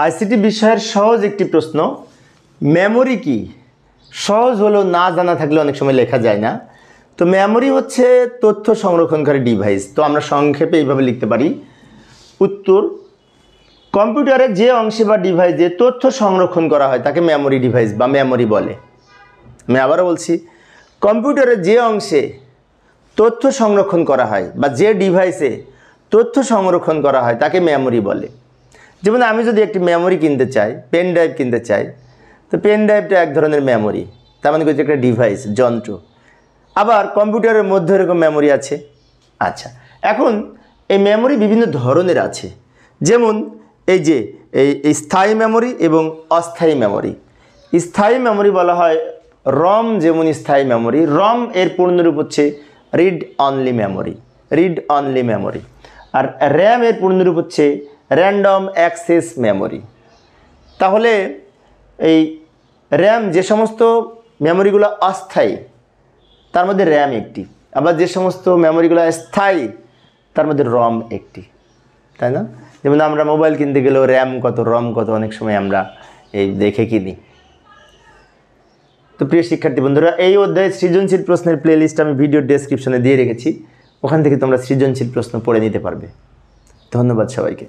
ICT বিষয়ের সহজ একটি প্রশ্ন, মেমোরি কি? সহজ হলেও না জানা থাকলে অনেক সময় লেখা যায় না। তো মেমোরি হচ্ছে তথ্য সংরক্ষণকারী ডিভাইস। তো আমরা সংক্ষেপে এইভাবে লিখতে পারি। উত্তর, কম্পিউটারের যে অংশে বা ডিভাইসে তথ্য সংরক্ষণ করা হয় তাকে মেমোরি ডিভাইস বা মেমোরি বলে। আমি আবারও বলছি, কম্পিউটারের যে অংশে তথ্য সংরক্ষণ করা হয় বা যে ডিভাইসে তথ্য সংরক্ষণ করা হয় তাকে মেমোরি বলে। যেমন আমি যদি একটি মেমোরি কিনতে চাই, পেন ড্রাইভ কিনতে চাই, তো পেন ড্রাইভটা এক ধরনের মেমোরি, তার মানে হচ্ছে একটা ডিভাইস, যন্ত্র। আবার কম্পিউটারের মধ্যে এরকম মেমোরি আছে। আচ্ছা, এখন এই মেমোরি বিভিন্ন ধরনের আছে। যেমন এই যে এই স্থায়ী মেমোরি এবং অস্থায়ী মেমোরি। স্থায়ী মেমোরি বলা হয় রম, যেমন স্থায়ী মেমোরি। রম এর পূর্ণরূপ হচ্ছে read only memory, read only memory. আর র্যাম এর পূর্ণরূপ হচ্ছে র্যান্ডম অ্যাক্সেস মেমোরি। তাহলে এই র্যাম, যে সমস্ত মেমোরিগুলো অস্থায়ী তার মধ্যে র্যাম একটি, আবার যে সমস্ত মেমোরিগুলো স্থায়ী তার মধ্যে রম একটি, তাই না? যেমন আমরা মোবাইল কিনতে গেলেও র্যাম কত, রম কত অনেক সময় আমরা এই দেখে কিনি। তো প্রিয় শিক্ষার্থী বন্ধুরা, এই অধ্যায়ে সৃজনশীল প্রশ্নের প্লেলিস্ট আমি ভিডিও ডেসক্রিপশনে দিয়ে রেখেছি, ওখান থেকে তোমরা সৃজনশীল প্রশ্ন পড়ে নিতে পারবে। ধন্যবাদ সবাইকে।